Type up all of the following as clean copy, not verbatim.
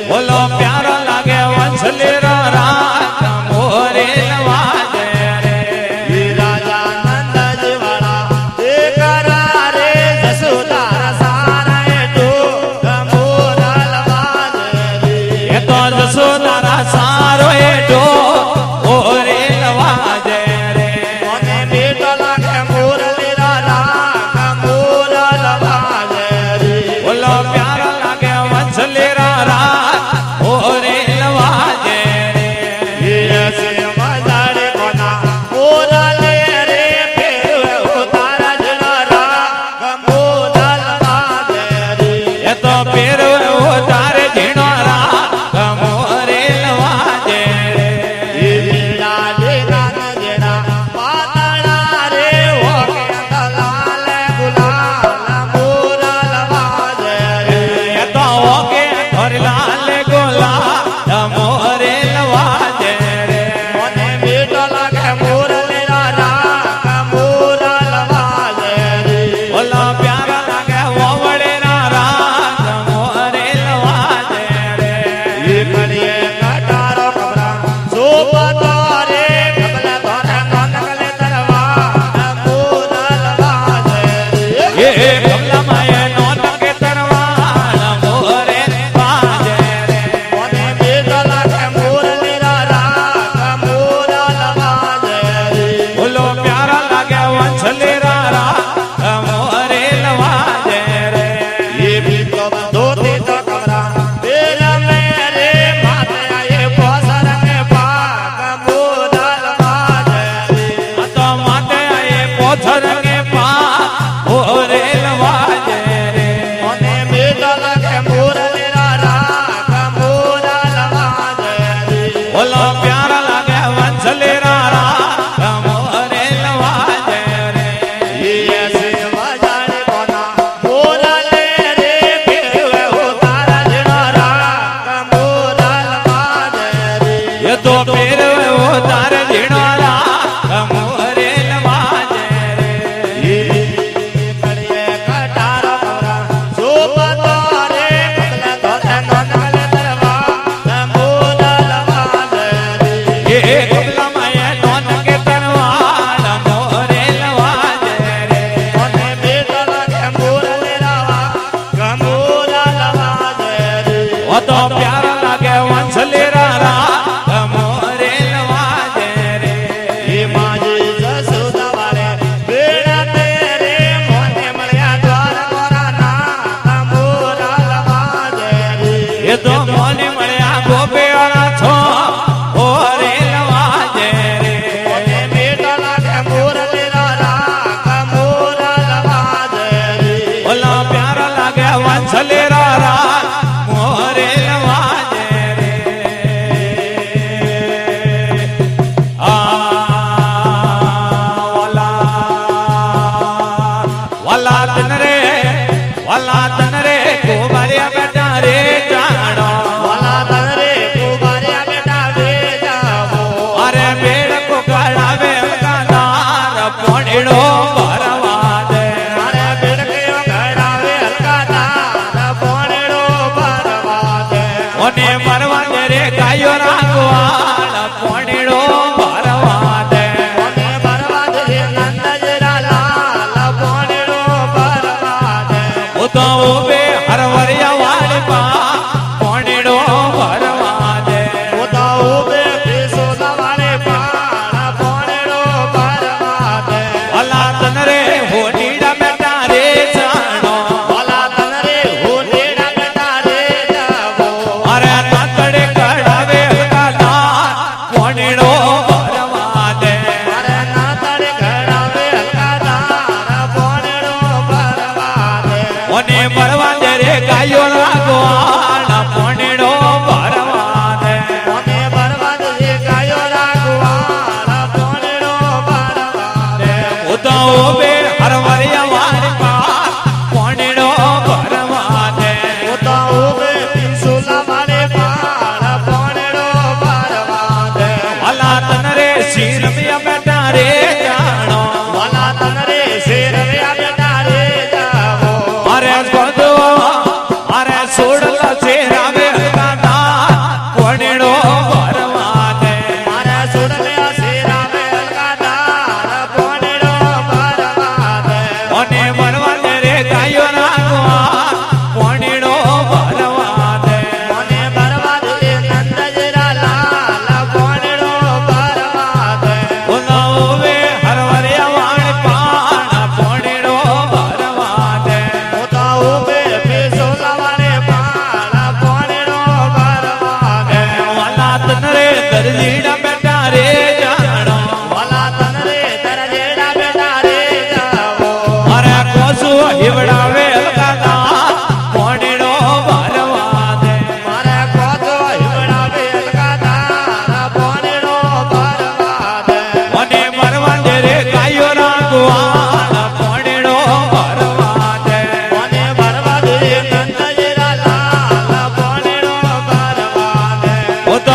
बोलो प्यारा लागे वंशली रात मोरे वाजे रे राजा नंद जी वाला देखरा रे जसोदा सारा तो मोरल वाजे रे ये तो जसोदा सारो एटो मोरे वाजे रे मोने बेटा लागे मोरली राजा मोरल वाजे रे बोलो प्यारा लागे वंशली रात मोरे वाजे रे ये से मजारे कोना मोरले रे फेर उतारा जरा मोरल वाजे रे ये तो पेर उतारे झिनोरा मोरे वाजे रे ये जेड़ा जेड़ा जेड़ा पातला रे हो के लाल गुलाल मोरल वाजे रे ये तो ओके और लाल गोला मोरे वाजे रे मोने बेटा लागे मोरले राजा मोरल वाजे रे बोला प्यारा लागे वोवड़े नारा मोरे वाजे रे ये कड़िए कटारो कबरा सोपतो रे कबला तोरे ननकले तरवा मोरल वाजे रे ये कमला माये नौन के तरवाल मोरे वाजे रे मोने बेटा लागे मोरले राजा मोरल वाजे रे बोलो प्यारा लागे वंशली रारा मोरे वाजे रे ये भी कब धोती तो कबरा तेरा मेरे माथे आए पोसर के पाक मोरल वाजे रे तो माते आए पोथर के पा मोरे वाजे रे मोने बेटा लागे मोरले राजा मोरल वाजे रे बोलो प्यारा लागे वंशली रारा मोरे वाजे रे ये ऐसे बजाने कोना मोरले रे फेर उतारा जरा मोरल वाजे रे ये तो पेर उतार झिनोरा मोरे वाजे रे ये कड़िए कटारो कबरा सोपतो रे कबला तोरे ननकले तरवा मोरल वाजे रे ये कमला माये नौन के तरवाल मोरे वाजे रे मोने बेटा लागे मोरले रावा मोरल वाजे रे वो तो प्यारा लागे वंशली रारा मोरे वाजे रे ये माजी जसोदा वाले बेड़ा तेरे मोने मलिया द्वार मोरा ना मोरल वाजे रे ये तो मोनी मळ्या गोपेवाळा छो मोरे वाजे रे मोने बेटा लागे मोरले राजा मोरल वाजे रे बोला प्यारा लागे वंशली रारा मोरे वाजे रे आ वाला तन रे गोबारिया बेटा रे जानो वाला तनरे कुबारिया बेटा वे जावो अरे पेड़ को गड़ावे कानार पोड़ो भरवा दे मारे बेड़के घड़ावे हल्का दार पोणेड़ो भरवा दे ओने भरवा दे रे गायो रागवाल पोड़ो भरवा दे मोने भरवा दे नंद जरा लाल पोणेड़ो भरवा दे वो तो बे हरवरिया वाले पा पोड़ो भरवा दे उदाऊ बे पेसोदा वाले पाण पोणेड़ो भरवा दे वाला तन रे होनीड़ा बेटा रे जानो वाला तनरे होनेड़ा बेटा रे जावो अरे नातड़े गड़ावे कानार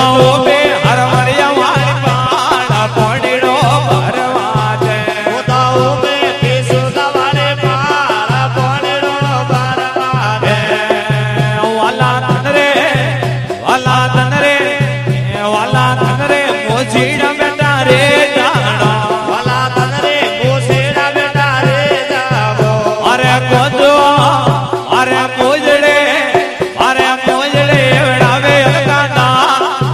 તો ઉભે હરમરિયા વાળી પાળ પોડીડો ભરવા છે ઉતાઉ મે પીસુ દવાડે પાળ પોણીડો ભરવા દે. વાલા તન રે વાલા તન રે વાલા તન રે મોજીડા બેટા રે જાણો વાલા તન રે મોસીડા બેટા રે જાવો. અરે કોજો અરે મોજડે એવડાવે અલકાના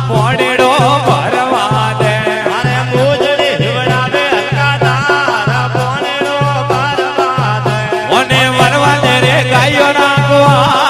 મોડીડો ભરવા દે અરે મોજડી હિવડાવે હલકાદાર પોણીડો ભરવા દે. ઓને વરવા દે રે ગાયો રાખવા